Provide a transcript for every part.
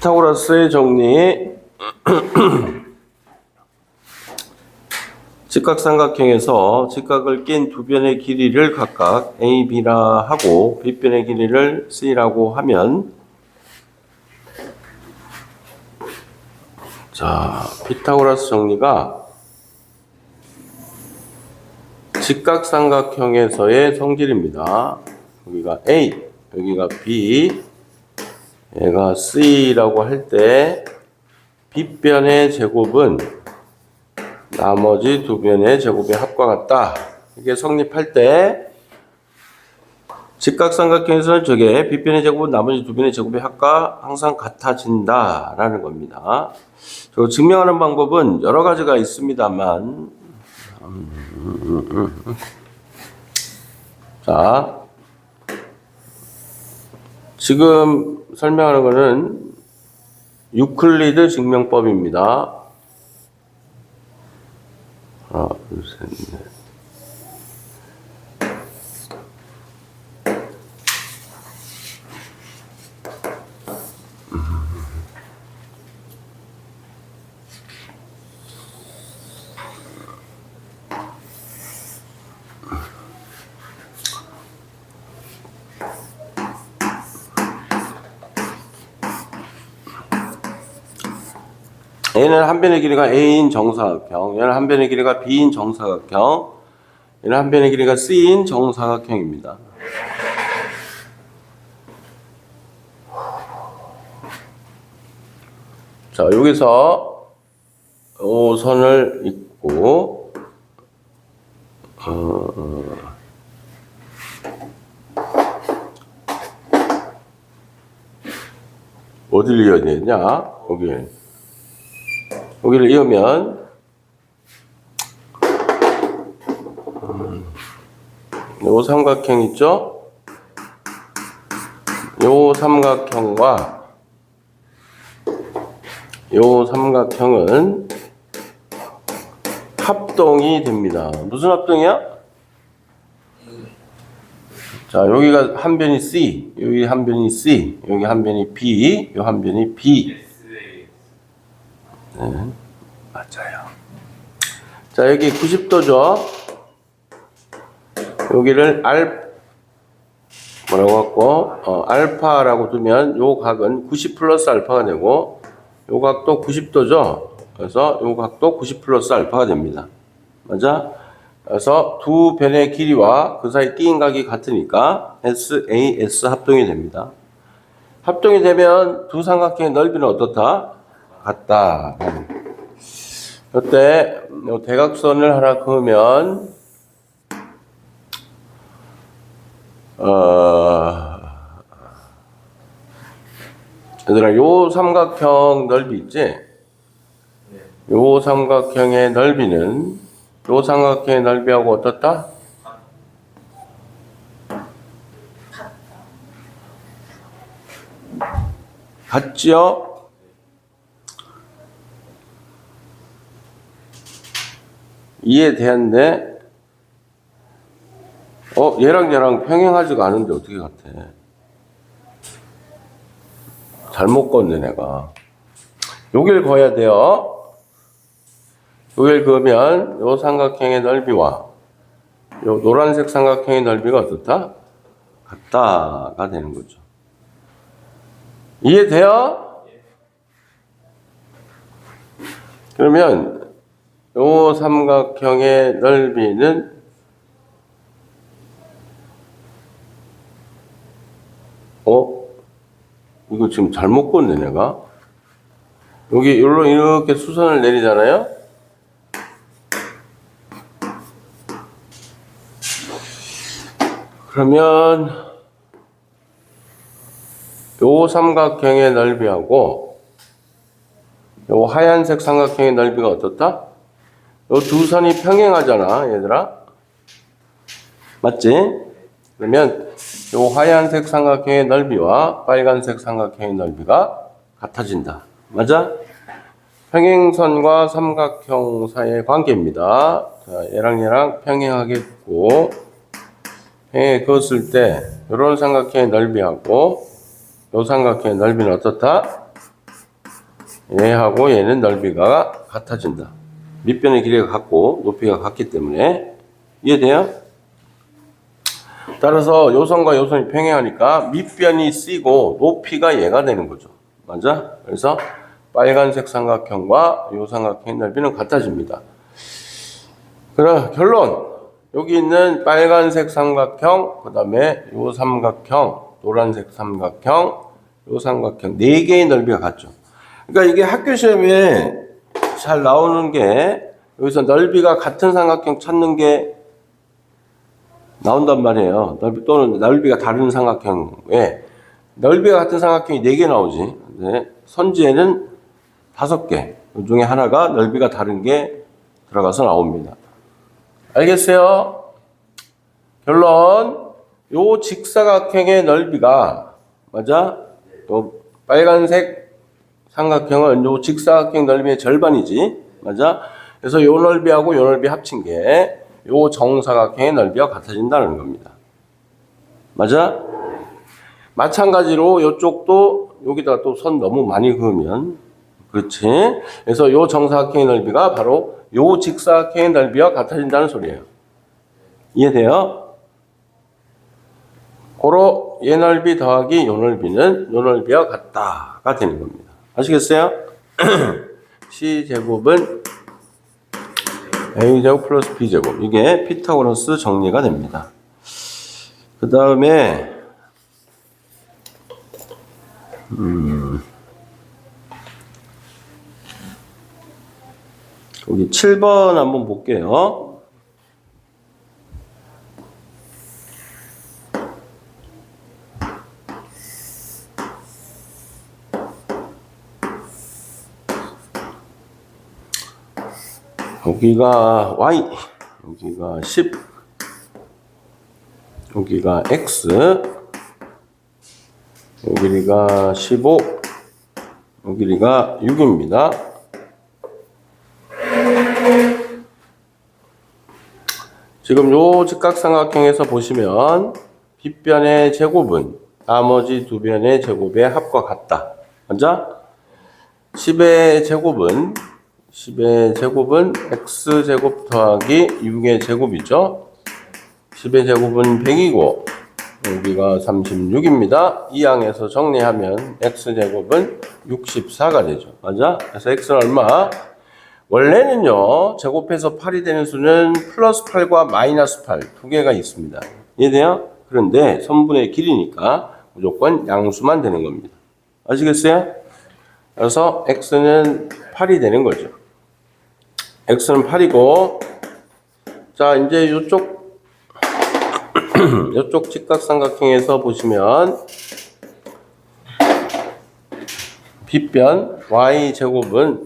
피타고라스의 정리. 직각삼각형에서 직각을 낀 두 변의 길이를 각각 A, B라 하고 빗변의 길이를 C라고 하면, 자, 피타고라스 정리가 직각삼각형에서의 성질입니다. 여기가 A, 여기가 B, 얘가 C라고 할 때 빗변의 제곱은 나머지 두 변의 제곱의 합과 같다. 이게 성립할 때 직각삼각형에서는 저게 빗변의 제곱은 나머지 두 변의 제곱의 합과 항상 같아진다라는 겁니다. 저 증명하는 방법은 여러 가지가 있습니다만, 자, 지금 설명하는 것은 유클리드 증명법입니다. 하나, 둘, 셋, 넷. 얘는 한 변의 길이가 A인 정사각형, 얘는 한 변의 길이가 B인 정사각형, 얘는 한 변의 길이가 C인 정사각형입니다. 자, 여기서 이 선을 잇고 어디를 이어야 되냐? 여기를 이으면 요 삼각형 있죠? 요 삼각형과 요 삼각형은 합동이 됩니다. 무슨 합동이야? 자, 여기가 한 변이 C, 여기 한 변이 C, 여기 한 변이 B, 요 한 변이 B. 네, 맞아요. 자, 여기 90도죠? 여기를 뭐라고 할까? 알파라고 두면 요 각은 90 플러스 알파가 되고, 요 각도 90도죠? 그래서 요 각도 90 플러스 알파가 됩니다. 맞아? 그래서 두 변의 길이와 그 사이 끼인 각이 같으니까 SAS 합동이 됩니다. 합동이 되면 두 삼각형의 넓이는 어떻다? 같다. 이때 대각선을 하나 그으면 얘들아, 요 삼각형 넓이 있지? 요 삼각형의 넓이는 요 삼각형의 넓이하고 어떻다? 같지요? 이해되는데, 얘랑 얘랑 평행하지가 않은데 어떻게 같아? 잘못 껐네, 내가. 여길 그어야 돼요. 여길 그으면 요 삼각형의 넓이와 요 노란색 삼각형의 넓이가 어떻다? 같다가 되는 거죠. 이해돼요? 그러면 요 삼각형의 넓이는 이거 지금 잘못 껐네, 내가. 여기 이렇게 수선을 내리잖아요? 그러면 요 삼각형의 넓이하고 요 하얀색 삼각형의 넓이가 어떻다? 요 두 선이 평행하잖아, 얘들아. 맞지? 그러면 요 하얀색 삼각형의 넓이와 빨간색 삼각형의 넓이가 같아진다. 맞아? 평행선과 삼각형 사이의 관계입니다. 자, 얘랑 평행하게 두고 평행에 그었을 때 요런 삼각형의 넓이하고 요 삼각형의 넓이는 어떻다? 얘하고 얘는 넓이가 같아진다. 밑변의 길이가 같고 높이가 같기 때문에. 이해돼요? 따라서 요선과 요선이 평행하니까 밑변이 C고 높이가 얘가 되는 거죠. 맞아? 그래서 빨간색 삼각형과 요 삼각형의 넓이는 같아집니다. 그럼 결론. 여기 있는 빨간색 삼각형, 그 다음에 요 삼각형, 노란색 삼각형, 요 삼각형 4개의 넓이가 같죠. 그러니까 이게 학교 시험에 잘 나오는 게 여기서 넓이가 같은 삼각형 찾는 게 나온단 말이에요. 또는 넓이가 다른 삼각형에 넓이가 같은 삼각형이 4개 나오지. 근데 선지에는 5개. 그 중에 하나가 넓이가 다른 게 들어가서 나옵니다. 알겠어요? 결론. 요 직사각형의 넓이가 맞아? 요 빨간색 삼각형은 요 직사각형 넓이의 절반이지. 맞아? 그래서 요 넓이하고 요 넓이 합친 게 요 정사각형의 넓이와 같아진다는 겁니다. 맞아? 마찬가지로 요쪽도 여기다가 또 선 너무 많이 그으면 그렇지. 그래서 요 정사각형의 넓이가 바로 요 직사각형의 넓이와 같아진다는 소리예요. 이해돼요? 고로 얘 넓이 더하기 요 넓이는 요 넓이와 같다가 되는 겁니다. 아시겠어요? C제곱은 A제곱 플러스 B제곱. 이게 피타고라스 정리가 됩니다. 그 다음에 여기 7번 한번 볼게요. 여기가 Y, 여기가 10, 여기가 X, 요 길이가 15, 요 길이가 6입니다. 지금 요 직각삼각형에서 보시면 빗변의 제곱은 나머지 두 변의 제곱의 합과 같다. 맞아? 10의 제곱은 X제곱 더하기 6의 제곱이죠. 10의 제곱은 100이고 여기가 36입니다. 이 항에서 정리하면 X제곱은 64가 되죠. 맞아? 그래서 X는 얼마? 원래는요, 제곱해서 8이 되는 수는 플러스 8과 마이너스 8 두 개가 있습니다. 이해돼요? 그런데 선분의 길이니까 무조건 양수만 되는 겁니다. 아시겠어요? 그래서 X는 8이 되는 거죠. X는 8이고, 자, 이제 요쪽 직각삼각형에서 보시면 빗변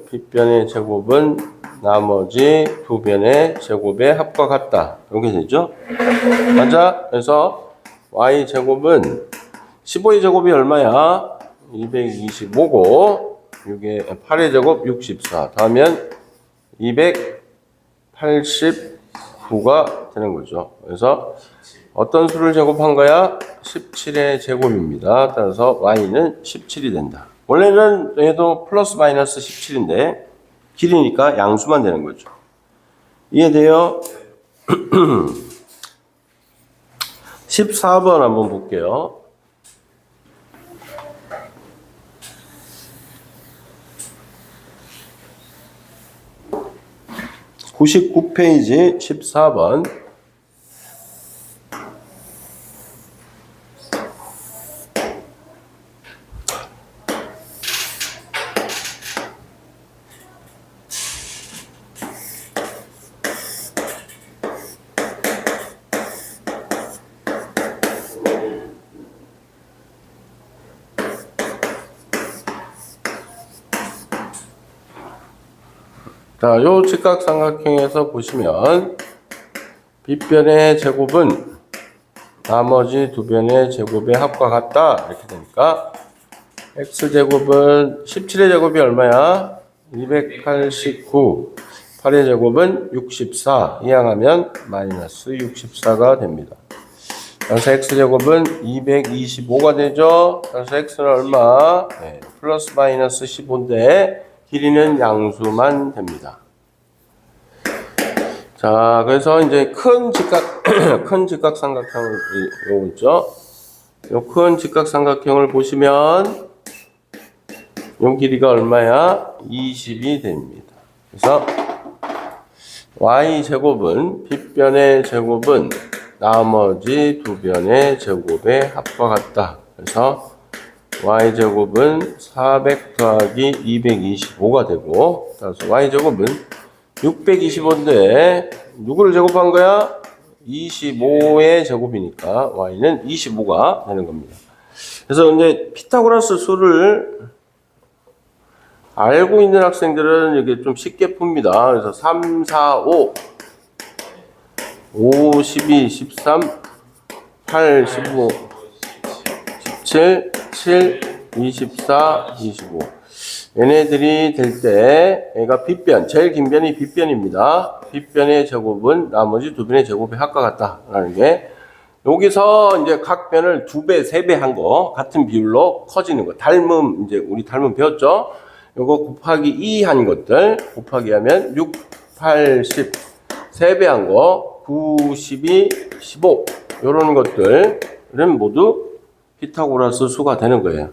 빗변의 제곱은 나머지 두 변의 제곱의 합과 같다. 이렇게 되죠. 맞아? 그래서 Y제곱은 15의 제곱이 얼마야? 225고 8의 제곱 64 더하면 289가 되는 거죠. 그래서 어떤 수를 제곱한 거야? 17의 제곱입니다. 따라서 Y는 17이 된다. 원래는 얘도 플러스 마이너스 17인데 길이니까 양수만 되는 거죠. 이해돼요? 14번 한번 볼게요. 99페이지 14번. 자, 요 직각삼각형에서 보시면 빗변의 제곱은 나머지 두 변의 제곱의 합과 같다. 이렇게 되니까 X제곱은 17의 제곱이 얼마야? 289. 8의 제곱은 64. 이항하면 마이너스 64가 됩니다. 그래서 X제곱은 225가 되죠. 그래서 X는 얼마? 네, 플러스 마이너스 15인데 길이는 양수만 됩니다. 자, 그래서 이제 큰 직각, 큰 직각삼각형을, 요거 있죠? 요 큰 직각삼각형을 보시면, 요 길이가 얼마야? 20이 됩니다. 그래서, y제곱은, 빗변의 제곱은 나머지 두 변의 제곱의 합과 같다. 그래서, y제곱은 400 더하기 225가 되고, 따라서 y제곱은 625인데 누구를 제곱한 거야? 25의 제곱이니까 y는 25가 되는 겁니다. 그래서 이제 피타고라스 수를 알고 있는 학생들은 이게 좀 쉽게 풉니다. 그래서 3, 4, 5, 5, 12, 13, 8, 15, 17, 7, 24, 25. 얘네들이 될 때, 얘가 빗변, 제일 긴 변이 빗변입니다. 빗변의 제곱은 나머지 두 변의 제곱의 합과 같다라는 게, 여기서 이제 각 변을 2배, 3배 한 거, 같은 비율로 커지는 거. 닮음, 이제 우리 닮음 배웠죠? 요거 곱하기 2 한 것들, 곱하기 하면 6, 8, 10, 3배 한 거, 9, 12, 15, 요런 것들은 모두 피타고라스 수가 되는 거예요.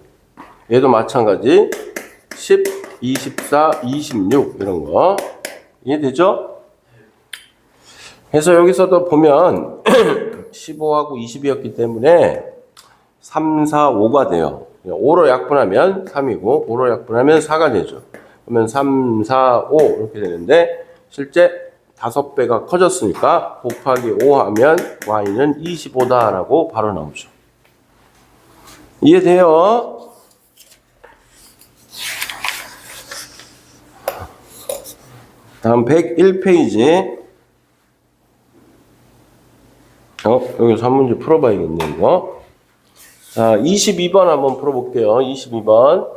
얘도 마찬가지. 10, 24, 26 이런 거 이해되죠? 그래서 여기서도 보면 15하고 20이었기 때문에 3, 4, 5가 돼요. 5로 약분하면 3이고 5로 약분하면 4가 되죠. 그러면 3, 4, 5 이렇게 되는데 실제 5배가 커졌으니까 곱하기 5 하면 y는 25다라고 바로 나오죠. 이해돼요? 다음 101페이지. 여기서 한 문제 풀어봐야겠네, 이거. 자, 22번 한번 풀어볼게요. 22번.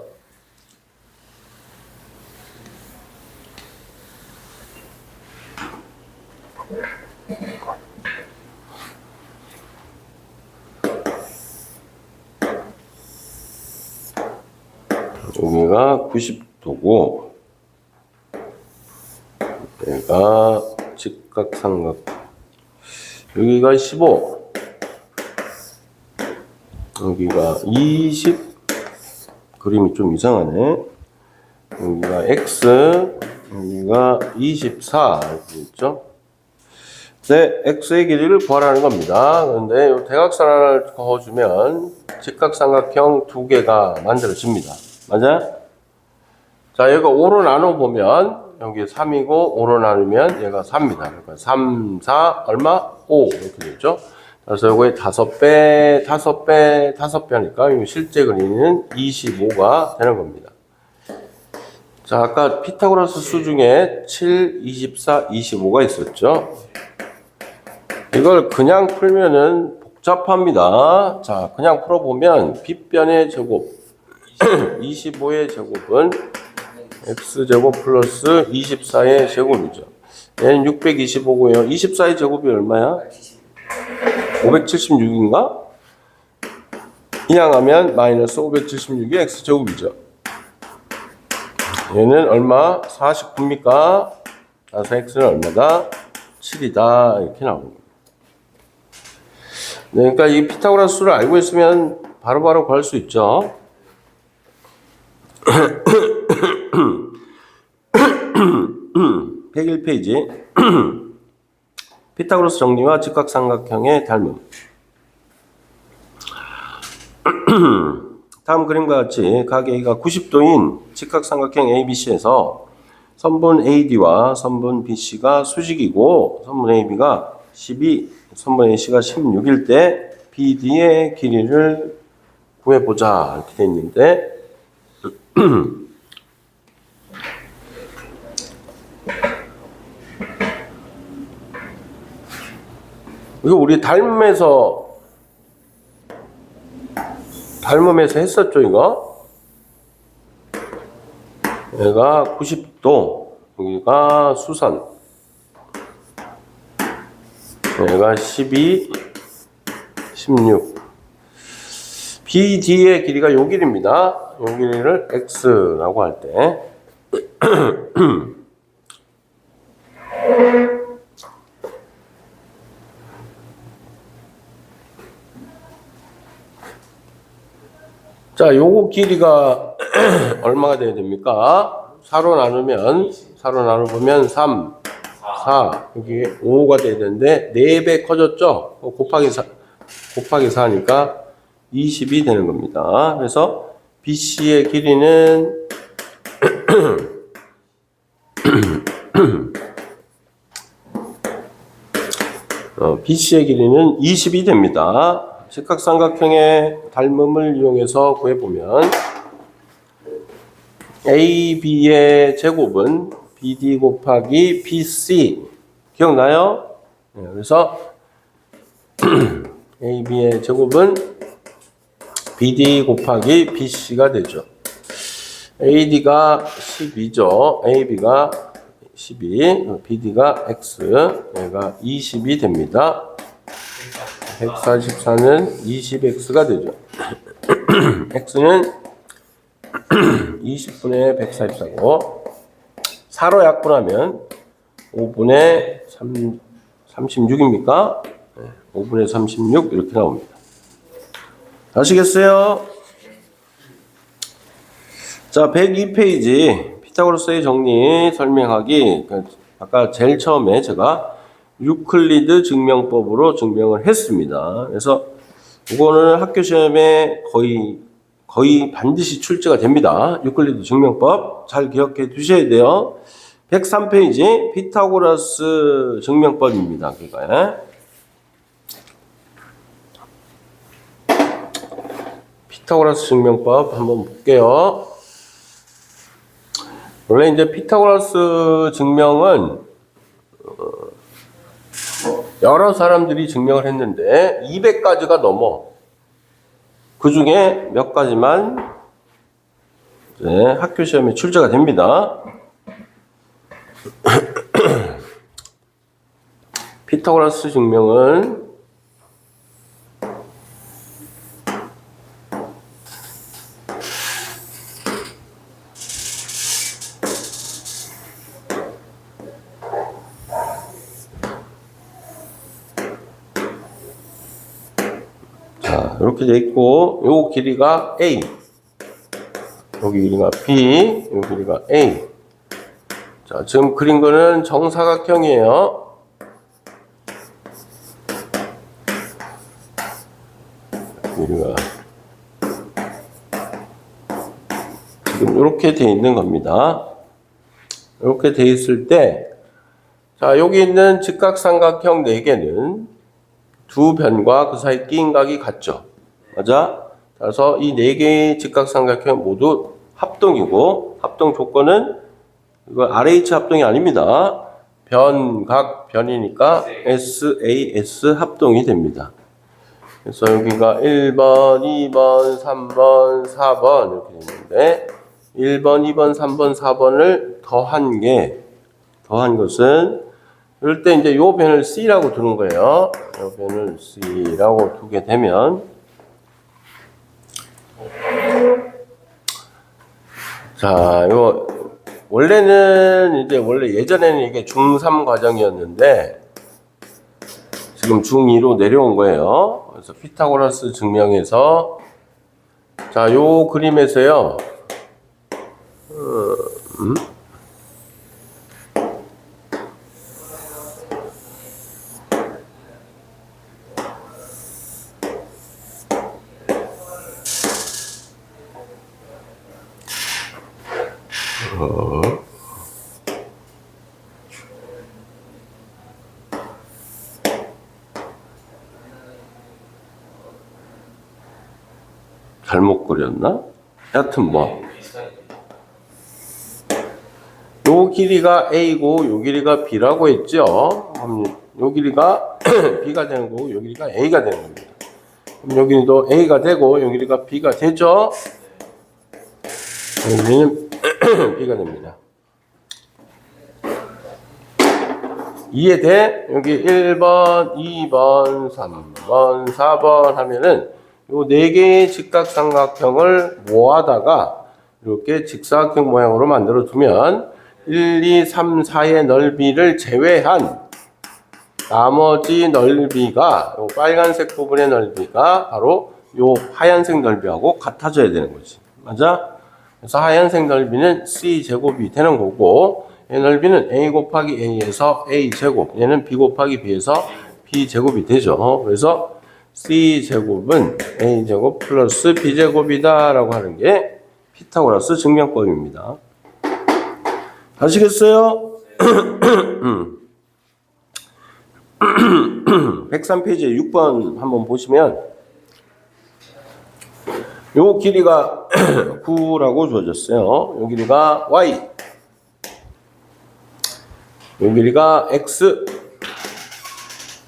여기가 90도고, 얘가 직각삼각. 여기가 15. 여기가 20. 그림이 좀 이상하네. 여기가 x. 여기가 24. 이렇게 있죠. 네, x의 길이를 구하라는 겁니다. 그런데 이 대각선을 그어주면 직각삼각형 2개가 만들어집니다. 맞아요? 자, 여기가 5로 나눠보면 여기 3이고 5로 나누면 얘가 4입니다. 그러니까 3, 4, 얼마? 5 이렇게 되죠. 그래서 이거의 5배, 5배, 5배니까 실제 그림은 25가 되는 겁니다. 자, 아까 피타고라스 수 중에 7, 24, 25가 있었죠. 이걸 그냥 풀면은 복잡합니다. 자, 그냥 풀어보면 빗변의 제곱 25의 제곱은 x제곱 플러스 24의 제곱이죠. 얘는 625고요. 24의 제곱이 얼마야? 576인가? 이항하면 마이너스 576이 x제곱이죠. 얘는 얼마? 49입니까? 따라서 x는 얼마다? 7이다. 이렇게 나옵니다. 네, 그러니까 이 피타고라스 수를 알고 있으면 바로바로 구할 수 있죠. 101페이지. 피타고라스 정리와 직각삼각형의 닮음. 다음 그림과 같이 각 A가 90도인 직각삼각형 ABC에서 선분 AD와 선분 BC가 수직이고 선분 AB가 12, 선분 AC가 16일 때 BD의 길이를 구해보자 이렇게 돼 있는데 이거 우리 닮음에서 했었죠, 이거? 얘가 90도, 여기가 수선. 얘가 12, 16. BD의 길이가 요 길입니다. 요 길이를 X라고 할 때. 자, 요거 길이가 얼마가 돼야 됩니까? 4로 나눠보면 3, 4, 여기 5가 돼야 되는데 4배 커졌죠? 곱하기 4니까 20이 되는 겁니다. 그래서 BC의 길이는 BC의 길이는 20이 됩니다. 직각삼각형의 닮음을 이용해서 구해보면 AB의 제곱은 BD 곱하기 BC 기억나요? 네, 그래서 AB의 제곱은 BD 곱하기 BC가 되죠. AD가 12죠. AB가 12, BD가 X, 얘가 20이 됩니다. 144는 20X가 되죠. X는 20분의 144고 4로 약분하면 5분의 36입니까? 5분의 36 이렇게 나옵니다. 아시겠어요? 자, 102페이지 피타고라스의 정리 설명하기. 아까 제일 처음에 제가 유클리드 증명법으로 증명을 했습니다. 그래서 이거는 학교 시험에 거의 반드시 출제가 됩니다. 유클리드 증명법 잘 기억해 두셔야 돼요. 103페이지 피타고라스 증명법입니다. 그러니까 피타고라스 증명법 한번 볼게요. 원래 이제 피타고라스 증명은 여러 사람들이 증명을 했는데 200가지가 넘어. 그 중에 몇 가지만 이제 학교 시험에 출제가 됩니다. 피타고라스 증명은 이렇게 돼 있고, 요 길이가 A, 여기 길이가 B, 요 길이가 A. 자, 지금 그린 거는 정사각형이에요. 길이가 지금 이렇게 돼 있는 겁니다. 이렇게 돼 있을 때, 자, 여기 있는 직각삼각형 4개는 두 변과 그 사이 끼인 각이 같죠. 맞아? 그래서 이 4개의 직각삼각형 모두 합동이고, 합동 조건은 이거 RH 합동이 아닙니다. 변각 변이니까 SAS 합동이 됩니다. 그래서 여기가 1번, 2번, 3번, 4번 이렇게 있는데 1번, 2번, 3번, 4번을 더한 것은 이럴 때 이제 요 변을 C라고 두는 거예요. 요 변을 C라고 두게 되면 자, 요 원래 예전에는 이게 중3 과정이었는데 지금 중2로 내려온 거예요. 그래서 피타고라스 증명에서 자, 요 그림에서요. 잘못 그렸나? 하여튼 뭐. 요 길이가 A고 요 길이가 B라고 했죠. 요 길이가 B가 되는 거고 요 길이가 A가 되는 겁니다. 그럼 여기도 A가 되고 요 길이가 B가 되죠. 여기는 B가 됩니다. 이해돼? 여기 1번, 2번, 3번, 4번 하면은 요 4개의 직각삼각형을 모아다가 이렇게 직사각형 모양으로 만들어 두면 1, 2, 3, 4의 넓이를 제외한 나머지 넓이가 요 빨간색 부분의 넓이가 바로 요 하얀색 넓이하고 같아져야 되는 거지. 맞아? 그래서 하얀색 넓이는 C제곱이 되는 거고, 이 넓이는 A 곱하기 A에서 A제곱, 얘는 B 곱하기 B에서 B제곱이 되죠. 그래서 C제곱은 A제곱 플러스 B제곱이다 라고 하는 게 피타고라스 증명법입니다. 아시겠어요? 103페이지 6번 한번 보시면 요 길이가 9라고 주어졌어요. 요 길이가 Y, 요 길이가 X,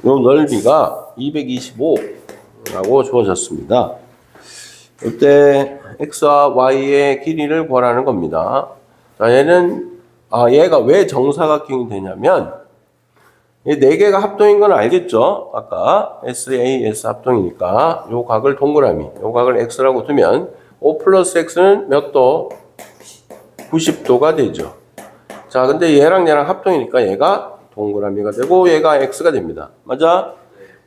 요 넓이가 225라고 주어졌습니다. 이때 X와 Y의 길이를 구하라는 겁니다. 자, 얘가 왜 정사각형이 되냐면, 이 네 개가 합동인 건 알겠죠? 아까 SAS 합동이니까 요 각을 동그라미, 요 각을 X라고 두면 5 플러스 X는 몇 도? 90도가 되죠. 자, 근데 얘랑 합동이니까 얘가 동그라미가 되고 얘가 X가 됩니다. 맞아?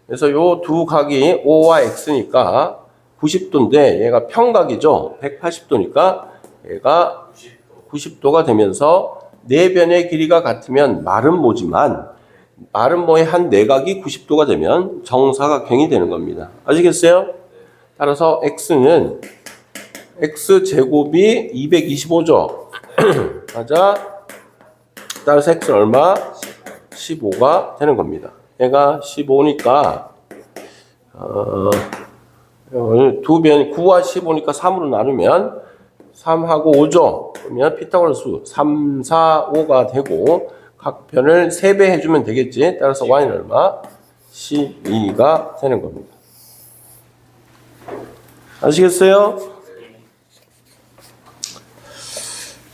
그래서 요 두 각이 O와 X니까 90도인데 얘가 평각이죠. 180도니까 얘가 90도가 되면서 네 변의 길이가 같으면 마른 모지만 마른 모의 한 내각이 90도가 되면 정사각형이 되는 겁니다. 아시겠어요? 따라서 X는 X제곱이 225죠. 맞아? 따라서 X는 얼마? 15가 되는 겁니다. 얘가 15니까 두 변 9와 15니까 3으로 나누면 3하고 5죠. 그러면 피타고라스 3, 4, 5가 되고 각 변을 3배 해주면 되겠지. 따라서 y는 얼마? 12가 되는 겁니다. 아시겠어요?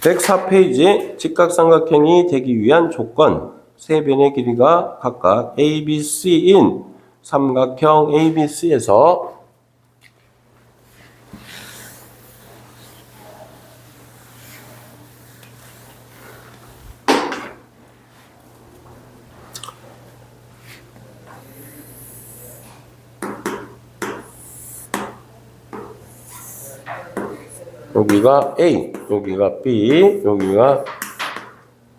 104페이지 직각삼각형이 되기 위한 조건. 세 변의 길이가 각각 ABC인 삼각형 ABC에서 여기가 A, 여기가 B, 여기가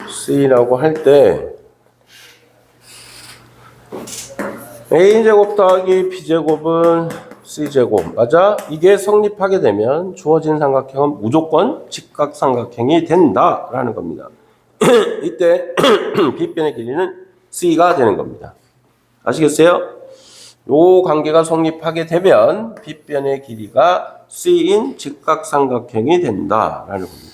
C라고 할 때 A제곱 더하기 B제곱은 C제곱. 맞아? 이게 성립하게 되면 주어진 삼각형은 무조건 직각삼각형이 된다라는 겁니다. 이때 B변의 길이는 C가 되는 겁니다. 아시겠어요? 요 관계가 성립하게 되면 B변의 길이가 C인 직각삼각형이 된다라는 겁니다.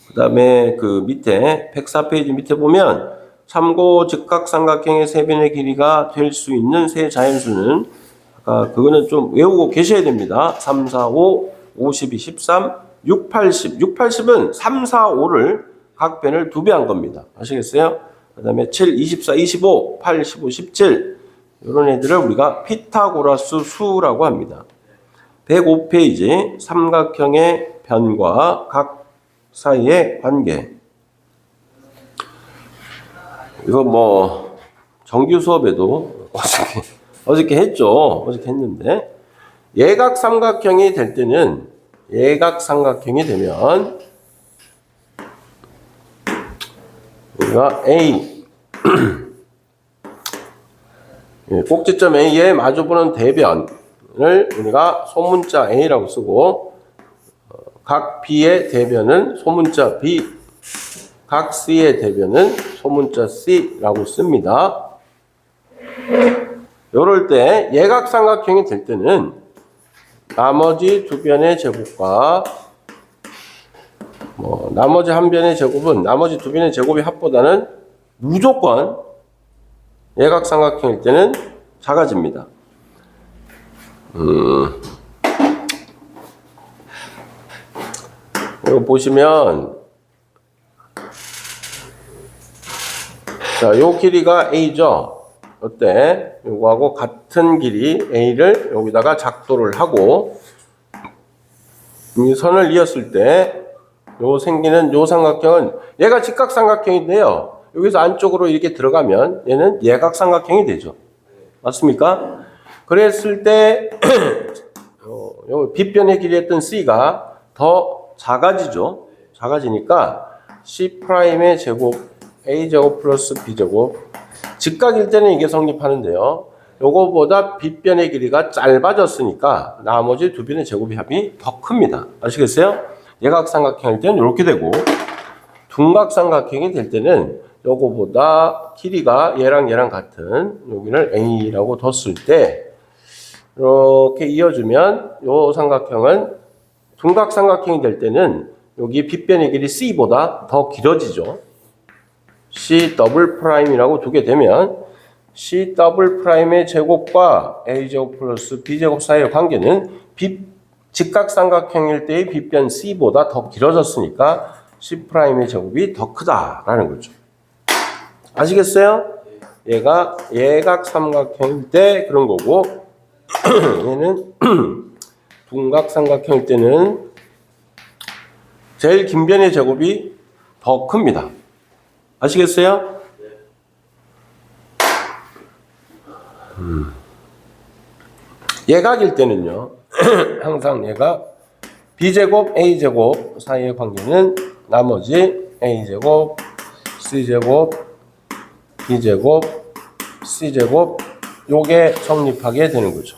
그 다음에 그 밑에 104페이지 밑에 보면 참고 직각삼각형의 세 변의 길이가 될 수 있는 세 자연수는 그거는 좀 외우고 계셔야 됩니다. 3, 4, 5, 52, 13, 6, 80. 6, 80은 3, 4, 5를 각 변을 2배 한 겁니다. 아시겠어요? 그 다음에 7, 24, 25, 8, 15, 17 이런 애들을 우리가 피타고라스 수라고 합니다. 105페이지 삼각형의 변과 각 사이의 관계. 이거 뭐 정규 수업에도 어저께 했죠. 어저께 했는데 예각 삼각형이 될 때는 예각삼각형이 되면 우리가 A 꼭지점 A에 마주보는 대변을 우리가 소문자 A라고 쓰고 각 B의 대변은 소문자 B, 각 C의 대변은 소문자 C라고 씁니다. 이럴 때 예각삼각형이 될 때는 나머지 두 변의 제곱과 나머지 한 변의 제곱은 나머지 두 변의 제곱의 합보다는 무조건 예각삼각형일 때는 작아집니다. 이거 보시면 자, 요 길이가 A죠. 이때 요거하고 같은 길이 A를 여기다가 작도를 하고 이 선을 이었을 때 요 생기는 요 삼각형은 얘가 직각삼각형인데요. 여기서 안쪽으로 이렇게 들어가면 얘는 예각삼각형이 되죠. 맞습니까? 그랬을 때 요 빗변의 길이 했던 C가 더 작아지죠. 작아지니까 C'의 제곱 A제곱 플러스 B제곱 직각일 때는 이게 성립하는데요. 요거보다 빗변의 길이가 짧아졌으니까 나머지 두 변의 제곱의 합이 더 큽니다. 아시겠어요? 예각삼각형일 때는 이렇게 되고 둔각삼각형이 될 때는 요거보다 길이가 얘랑 같은 여기를 A라고 뒀을 때 이렇게 이어주면 요 삼각형은 둔각삼각형이 될 때는 여기 빗변의 길이 C보다 더 길어지죠. C 더블 프라임이라고 두게 되면 C 더블 프라임의 제곱과 A제곱 플러스 B제곱 사이의 관계는 직각삼각형일 때의 빗변 C보다 더 길어졌으니까 C 프라임의 제곱이 더 크다라는 거죠. 아시겠어요? 얘가 예각삼각형일 때 그런 거고 얘는 둔각삼각형일 때는 제일 긴 변의 제곱이 더 큽니다. 아시겠어요? 예각일 때는요. 항상 얘가 B제곱, A제곱 사이의 관계는 나머지 A제곱, C제곱, B제곱, C제곱 요게 성립하게 되는 거죠.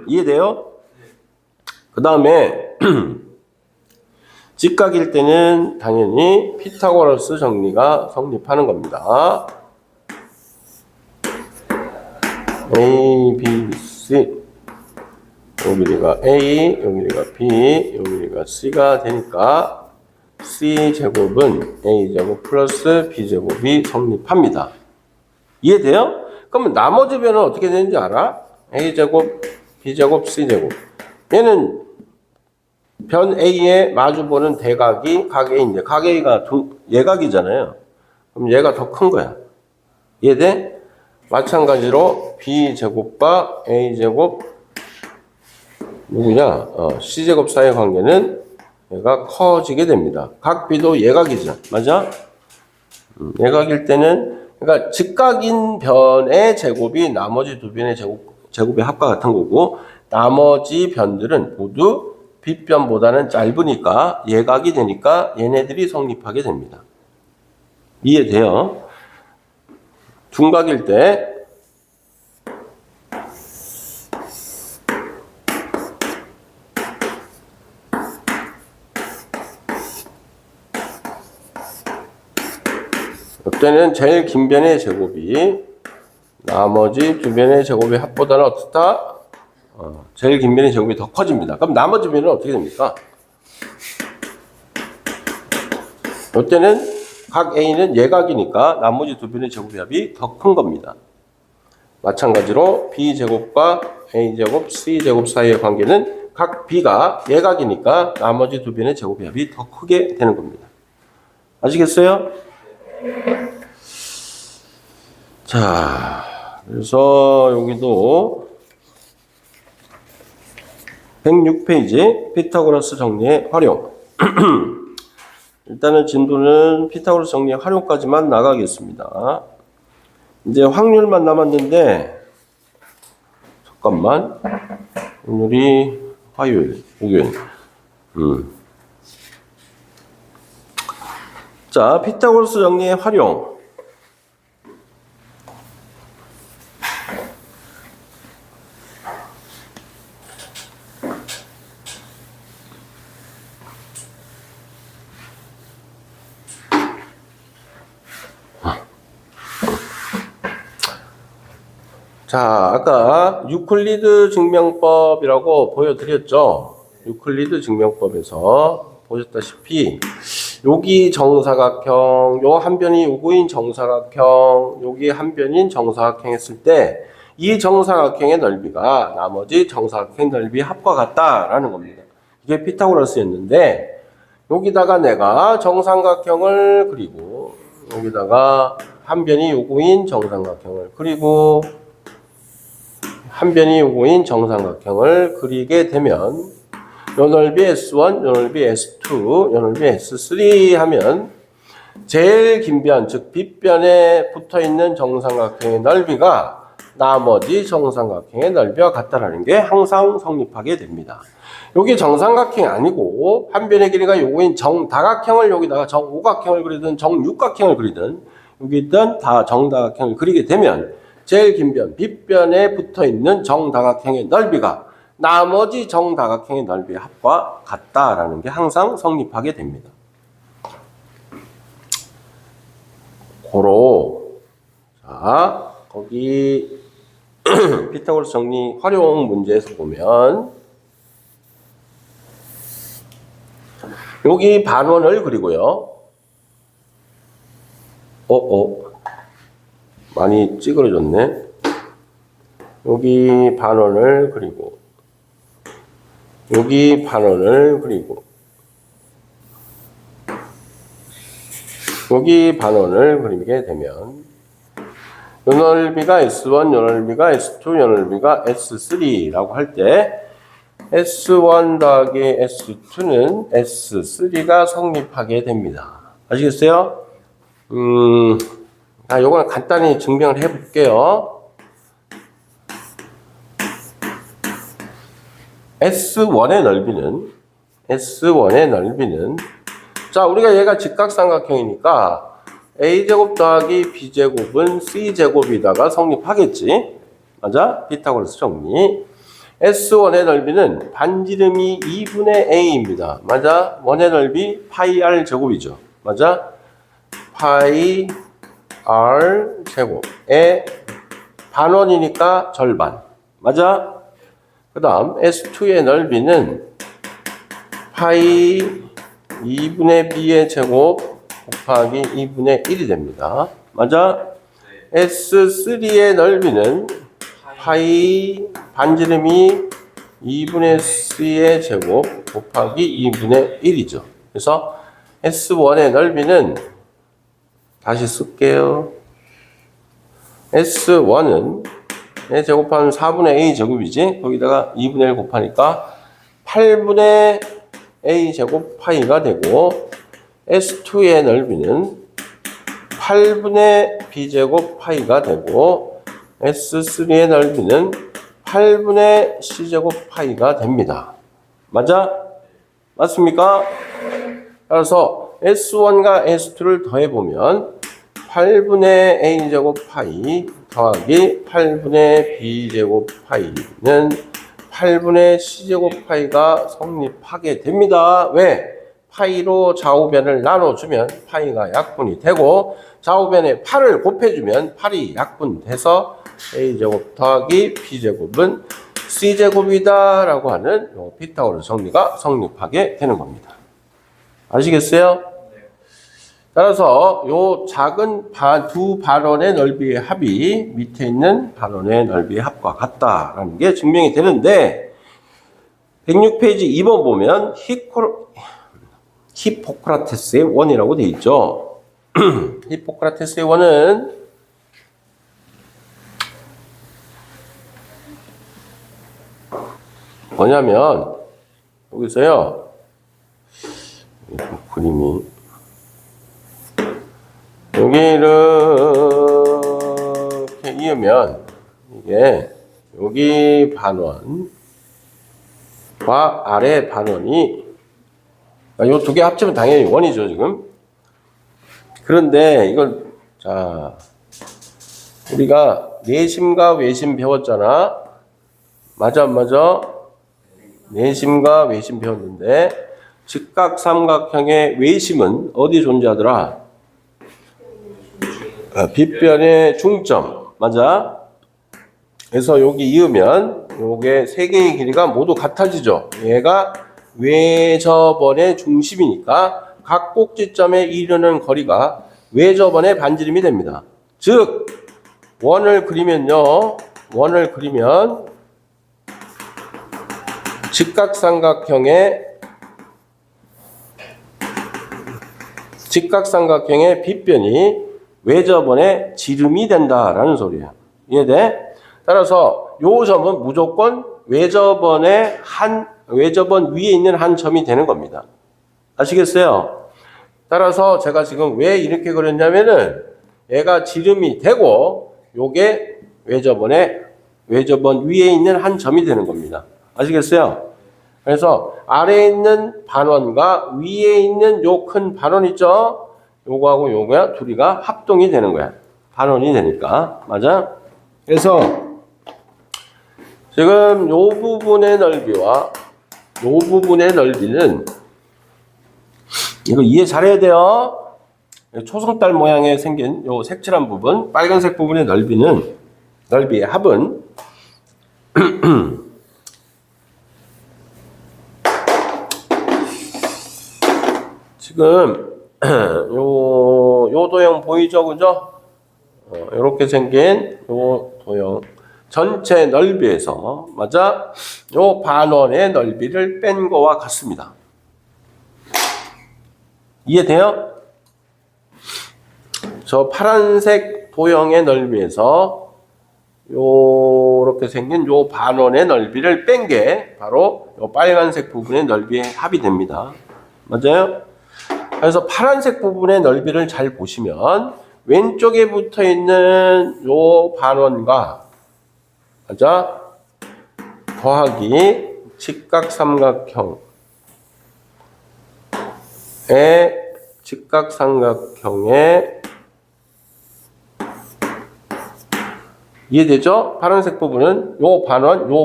이해돼요? 그 다음에 직각일 때는 당연히 피타고라스 정리가 성립하는 겁니다. A, B, C 요 길이가 A, 요 길이가 B, 요 길이가 C가 되니까 C제곱은 A제곱 플러스 B제곱이 성립합니다. 이해돼요? 그러면 나머지 변은 어떻게 되는지 알아? A제곱, B제곱, C제곱 얘는 변 A에 마주보는 대각이 각 A인데 각 A가 예각이잖아요. 그럼 얘가 더 큰 거야. 이해돼? 마찬가지로 B제곱과 A제곱 누구냐? C제곱 사이의 관계는 얘가 커지게 됩니다. 각 B도 예각이죠. 맞아? 예각일 때는 그러니까 직각인 변의 제곱이 나머지 두 변의 제곱의 합과 같은 거고 나머지 변들은 모두 빗변보다는 짧으니까 예각이 되니까 얘네들이 성립하게 됩니다. 이해돼요? 둔각일 때 이때는 제일 긴 변의 제곱이 나머지 두 변의 제곱의 합보다는 어떻다? 제일 긴 변의 제곱이 더 커집니다. 그럼 나머지 변은 어떻게 됩니까? 이때는 각 A는 예각이니까 나머지 두 변의 제곱의 합이 더 큰 겁니다. 마찬가지로 B제곱과 A제곱, C제곱 사이의 관계는 각 B가 예각이니까 나머지 두 변의 제곱의 합이 더 크게 되는 겁니다. 아시겠어요? 자, 그래서 여기도 106페이지 피타고라스 정리의 활용. 일단은 진도는 피타고라스 정리의 활용까지만 나가겠습니다. 이제 확률만 남았는데 잠깐만. 오늘이 화요일, 목요일. 자, 피타고라스 정리의 활용. 자, 아까 유클리드 증명법이라고 보여드렸죠. 유클리드 증명법에서 보셨다시피 여기 정사각형, 요 한 변이 우구인 정사각형, 여기 한 변인 정사각형 했을 때 이 정사각형의 넓이가 나머지 정사각형 넓이 합과 같다라는 겁니다. 이게 피타고라스였는데 여기다가 내가 정삼각형을 그리고 여기다가 한 변이 요거인 정삼각형을 그리고 한 변이 요거인 정삼각형을 그리게 되면 요 넓이 S1, 요 넓이 S2, 요 넓이 S3 하면 제일 긴 변, 즉 빗변에 붙어있는 정삼각형의 넓이가 나머지 정삼각형의 넓이와 같다라는 게 항상 성립하게 됩니다. 여기 정삼각형이 아니고 한 변의 길이가 요거인 정다각형을 여기다가 정오각형을 그리든 정육각형을 그리든 여기 있던 정다각형을 그리게 되면 제일 긴 변, 빗변에 붙어있는 정다각형의 넓이가 나머지 정다각형의 넓이의 합과 같다라는 게 항상 성립하게 됩니다. 고로 자 거기 피타고라스 정리 활용 문제에서 보면 여기 반원을 그리고요. 많이 찌그러졌네. 여기 반원을 그리고 여기 반원을 그리고 여기 반원을 그리게 되면 요 넓이가 S1, 요 넓이가 S2, 요 넓이가 S3라고 할 때 S1 더하기 S2는 S3가 성립하게 됩니다. 아시겠어요? 요거는 간단히 증명을 해 볼게요. S1의 넓이는 자, 우리가 얘가 직각삼각형이니까 A제곱 더하기 B제곱은 C제곱이다가 성립하겠지. 맞아? 피타고라스 정리. S1의 넓이는 반지름이 2분의 A입니다. 맞아? 원의 넓이 파이 R 제곱이죠. 맞아? 파이 R 제곱의 반원이니까 절반. 맞아? 그 다음 S2의 넓이는 파이 2분의 B의 제곱 곱하기 2분의 1이 됩니다. 맞아? S3의 넓이는 파이 반지름이 2분의 C의 제곱 곱하기 2분의 1이죠. 그래서 S1의 넓이는 다시 쓸게요. S1은 제곱하면 4분의 A 제곱이지. 거기다가 2분의 1 곱하니까 8분의 A 제곱 파이가 되고 S2의 넓이는 8분의 B 제곱 파이가 되고 S3의 넓이는 8분의 C 제곱 파이가 됩니다. 맞아? 맞습니까? 따라서 S1과 S2를 더해보면 8분의 A 제곱 파이 더하기 8분의 B 제곱 파이는 8분의 C 제곱 파이가 성립하게 됩니다. 왜? 파이로 좌우변을 나눠주면 파이가 약분이 되고 좌우변에 8을 곱해주면 8이 약분돼서 A제곱 더하기 B제곱은 C제곱이다 라고 하는 피타고라스 정리가 성립하게 되는 겁니다. 아시겠어요? 따라서 요 작은 두 반원의 넓이의 합이 밑에 있는 반원의 넓이의 합과 같다라는 게 증명이 되는데 106페이지 2번 보면 히포크라테스의 원이라고 되어 있죠. 히포크라테스의 원은 뭐냐면 여기서요. 그림이 여기 이렇게 이으면 이게 여기 반원과 아래 반원이 요 두 개 합치면 당연히 원이죠 지금. 그런데 이걸 자 우리가 내심과 외심 배웠잖아. 맞아 안 맞아? 내심과 외심 배웠는데 직각삼각형의 외심은 어디 존재하더라? 빗변의 중점. 맞아? 그래서 여기 이으면 요게 세 개의 길이가 모두 같아지죠. 얘가 외접원의 중심이니까 각 꼭지점에 이르는 거리가 외접원의 반지름이 됩니다. 즉 원을 그리면요. 원을 그리면 직각삼각형의 빗변이 외접원의 지름이 된다라는 소리예요. 이해돼? 따라서 요 점은 무조건 외접원 위에 있는 한 점이 되는 겁니다. 아시겠어요? 따라서 제가 지금 왜 이렇게 그렸냐면은 얘가 지름이 되고 요게 외접원 위에 있는 한 점이 되는 겁니다. 아시겠어요? 그래서 아래에 있는 반원과 위에 있는 요 큰 반원 있죠? 요거하고 요거야 둘이가 합동이 되는 거야. 반원이 되니까. 맞아? 그래서 지금 요 부분의 넓이와 요 부분의 넓이는 이거 이해 잘해야 돼요. 초승달 모양에 생긴 요 색칠한 부분, 빨간색 부분의 넓이의 합은 지금 요 도형 보이죠, 그죠? 이렇게 생긴 요 도형 전체 넓이에서 맞아? 요 반원의 넓이를 뺀 거와 같습니다. 이해돼요? 저 파란색 도형의 넓이에서 요렇게 생긴 요 반원의 넓이를 뺀 게 바로 요 빨간색 부분의 넓이의 합이 됩니다. 맞아요? 그래서 파란색 부분의 넓이를 잘 보시면 왼쪽에 붙어 있는 요 반원과 맞아? 더하기 직각삼각형의 이해되죠? 파란색 부분은 요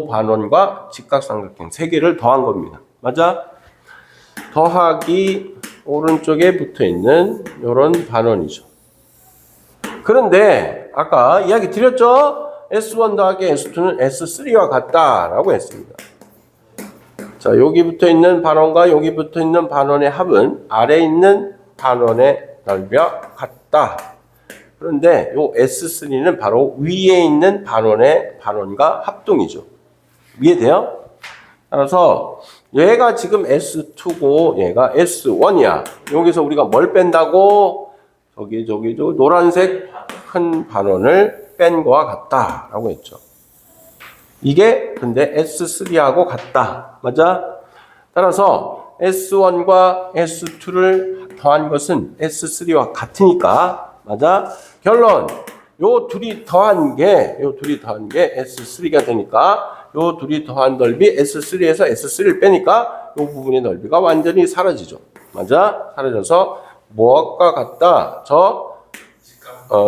반원과 직각삼각형 세 개를 더한 겁니다. 맞아? 더하기 오른쪽에 붙어 있는 요런 반원이죠. 그런데 아까 이야기 드렸죠? S1 더하기 S2는 S3와 같다라고 했습니다. 자, 여기 붙어 있는 반원과 여기 붙어 있는 반원의 합은 아래에 있는 반원의 넓이와 같다. 그런데 요 S3는 바로 위에 있는 반원과 합동이죠. 이해돼요? 따라서 얘가 지금 S2고 얘가 S1이야. 여기서 우리가 뭘 뺀다고? 저기 노란색 큰 반원을 뺀 거와 같다라고 했죠. 이게 근데 S3하고 같다. 맞아? 따라서 S1과 S2를 더한 것은 S3와 같으니까 맞아? 결론. 요 둘이 더한 게 S3가 되니까 요 둘이 더한 넓이 S3에서 S3를 빼니까 요 부분의 넓이가 완전히 사라지죠. 맞아? 사라져서 뭐가 같다?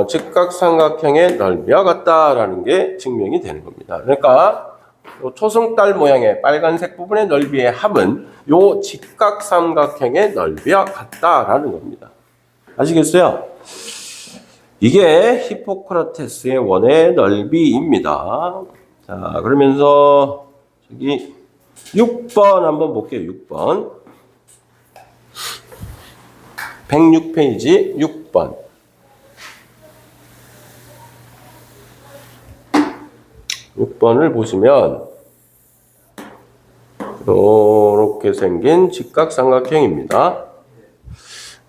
직각삼각형의 넓이와 같다라는 게 증명이 되는 겁니다. 그러니까 요 초승달 모양의 빨간색 부분의 넓이의 합은 요 직각삼각형의 넓이와 같다라는 겁니다. 아시겠어요? 이게 히포크라테스의 원의 넓이입니다. 자, 그러면서 저기 6번 한번 볼게요. 6번. 106페이지 6번. 6번을 보시면 이렇게 생긴 직각삼각형입니다.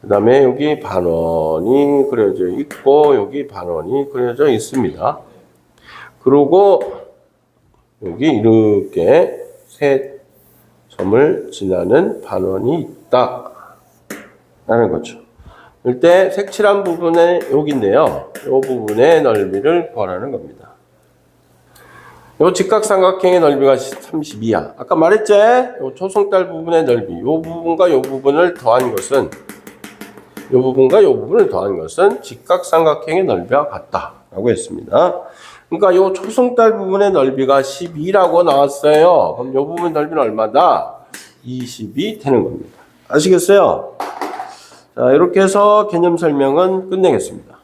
그 다음에 여기 반원이 그려져 있고 여기 반원이 그려져 있습니다. 그리고 여기 이렇게 세 점을 지나는 반원이 있다 라는 거죠. 이때 색칠한 부분에 여기인데요. 이 부분의 넓이를 구하라는 겁니다. 이 직각삼각형의 넓이가 32야. 아까 말했지? 이 초승달 부분의 넓이, 이 부분과 이 부분을 더한 것은 이 부분과 이 부분을 더한 것은 직각삼각형의 넓이와 같다라고 했습니다. 그러니까 이 초승달 부분의 넓이가 12라고 나왔어요. 그럼 이 부분 넓이는 얼마다? 20이 되는 겁니다. 아시겠어요? 자, 이렇게 해서 개념 설명은 끝내겠습니다.